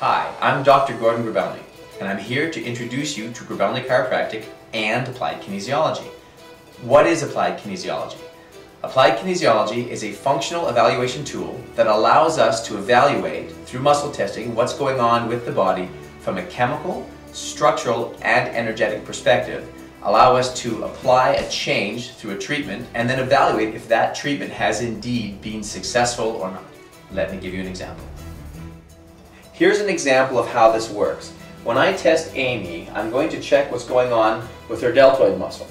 Hi, I'm Dr. Gordon Grobelny, and I'm here to introduce you to Grobelny Chiropractic and Applied Kinesiology. What is Applied Kinesiology? Applied Kinesiology is a functional evaluation tool that allows us to evaluate, through muscle testing, what's going on with the body from a chemical, structural, and energetic perspective, allow us to apply a change through a treatment, and then evaluate if that treatment has indeed been successful or not. Let me give you an example. Here's an example of how this works. When I test Amy, I'm going to check what's going on with her deltoid muscle.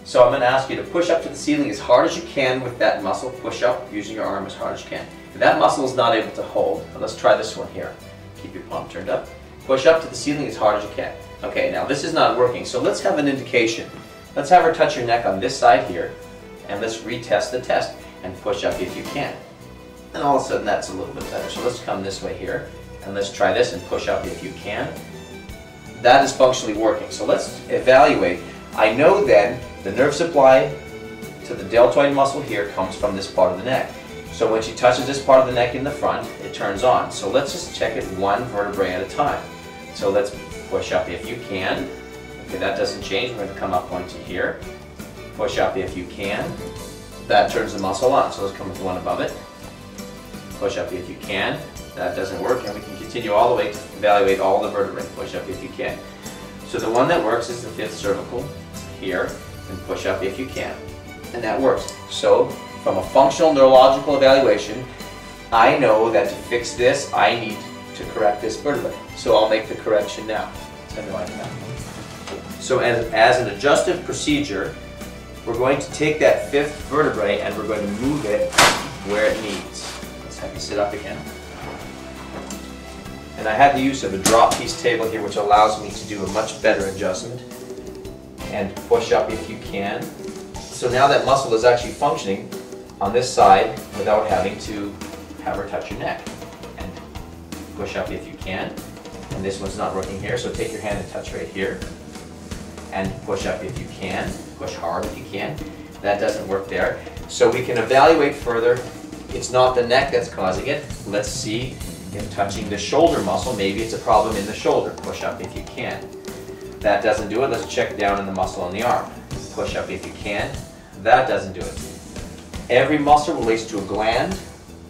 So I'm going to ask you to push up to the ceiling as hard as you can with that muscle. Push up using your arm as hard as you can. If that muscle is not able to hold, let's try this one here. Keep your palm turned up. Push up to the ceiling as hard as you can. Okay, now this is not working, so let's have an indication. Let's have her touch your neck on this side here, and let's retest the test and push up if you can. And all of a sudden that's a little bit better. So let's come this way here, and let's try this and push up if you can. That is functionally working. So let's evaluate. I know then the nerve supply to the deltoid muscle here comes from this part of the neck. So when she touches this part of the neck in the front, it turns on. So let's just check it one vertebrae at a time. So let's push up if you can. Okay, that doesn't change. We're going to come up one to here. Push up if you can. That turns the muscle on. So let's come with one above it. Push up if you can. That doesn't work, and we can continue all the way to evaluate all the vertebrae. Push up if you can. So the one that works is the fifth cervical here, and push up if you can. And that works. So from a functional neurological evaluation, I know that to fix this, I need to correct this vertebrae. So I'll make the correction now. So as an adjustive procedure, we're going to take that fifth vertebrae and we're going to move it where it needs. Let's have you sit up again. And I have the use of a drop piece table here, which allows me to do a much better adjustment. And push up if you can. So now that muscle is actually functioning on this side without having to have her touch your neck. And push up if you can. And this one's not working here, so take your hand and touch right here. And push up if you can. Push hard if you can. That doesn't work there. So we can evaluate further. It's not the neck that's causing it. Let's see if touching the shoulder muscle, maybe it's a problem in the shoulder. Push up if you can. That doesn't do it. Let's check down in the muscle on the arm. Push up if you can. That doesn't do it. Every muscle relates to a gland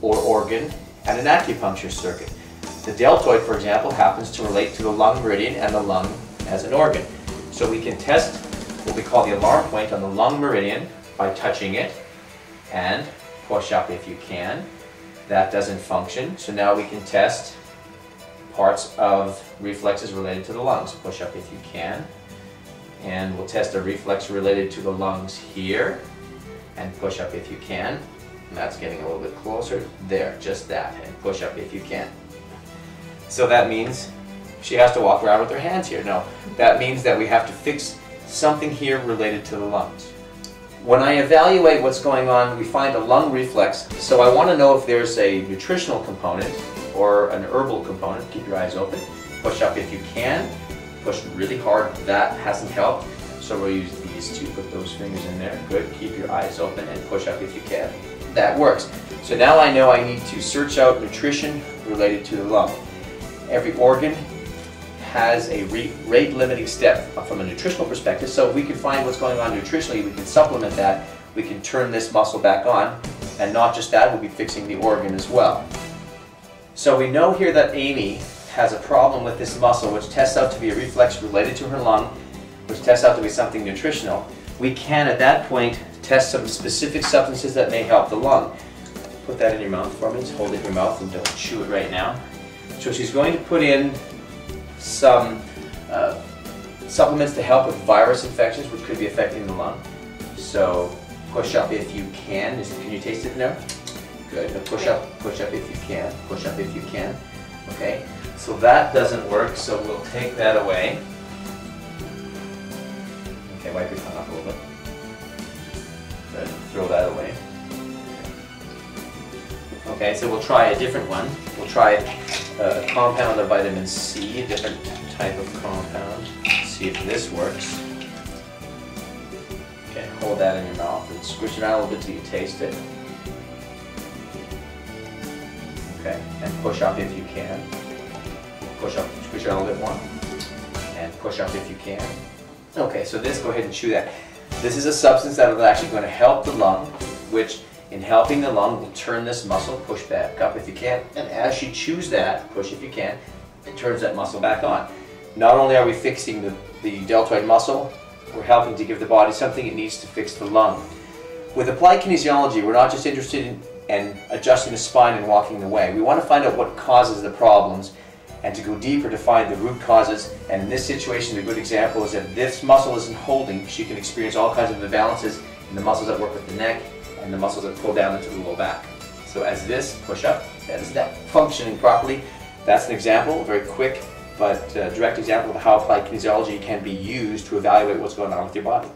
or organ and an acupuncture circuit. The deltoid, for example, happens to relate to the lung meridian and the lung as an organ. So we can test what we call the alarm point on the lung meridian by touching it and push up if you can. That doesn't function, so now we can test parts of reflexes related to the lungs. Push up if you can. And we'll test a reflex related to the lungs here. And push up if you can. And that's getting a little bit closer. There, just that. And push up if you can. So that means she has to walk around with her hands here. No, that means that we have to fix something here related to the lungs. When I evaluate what's going on, we find a lung reflex. So I want to know if there's a nutritional component or an herbal component. Keep your eyes open. Push up if you can. Push really hard. That hasn't helped. So we'll use these two. Put those fingers in there. Good. Keep your eyes open and push up if you can. That works. So now I know I need to search out nutrition related to the lung. Every organ has a rate-limiting step from a nutritional perspective. So if we can find what's going on nutritionally, we can supplement that. We can turn this muscle back on. And not just that, we'll be fixing the organ as well. So we know here that Amy has a problem with this muscle, which tests out to be a reflex related to her lung, which tests out to be something nutritional. We can, at that point, test some specific substances that may help the lung. Put that in your mouth for me. Just hold it in your mouth and don't chew it right now. So she's going to put in some supplements to help with virus infections, which could be affecting the lung. So push up if you can. Can you taste it now? Good. Now push up if you can. Push up if you can. Okay. So that doesn't work, so we'll take that away. Okay, wipe your tongue off a little bit. Good. Throw that away. Okay, so we'll try a different one. We'll try a compound of vitamin C, a different type of compound. See if this works. Okay, hold that in your mouth and squish it out a little bit till you taste it. Okay, and push up if you can. push out a little bit more. And push up if you can. Okay, so this, go ahead and chew that. This is a substance that is actually going to help the lung, which in helping the lung will turn this muscle, push back up if you can, and as she chews that, push if you can, it turns that muscle back on. Not only are we fixing the deltoid muscle, we're helping to give the body something it needs to fix the lung. With applied kinesiology, we're not just interested in adjusting the spine and walking the way. We want to find out what causes the problems and to go deeper to find the root causes. And in this situation, a good example is that this muscle isn't holding. She can experience all kinds of imbalances in the muscles that work with the neck and the muscles that pull down into the low back. So as this push up, that is that functioning properly. That's an example, a very quick but direct example of how applied kinesiology can be used to evaluate what's going on with your body.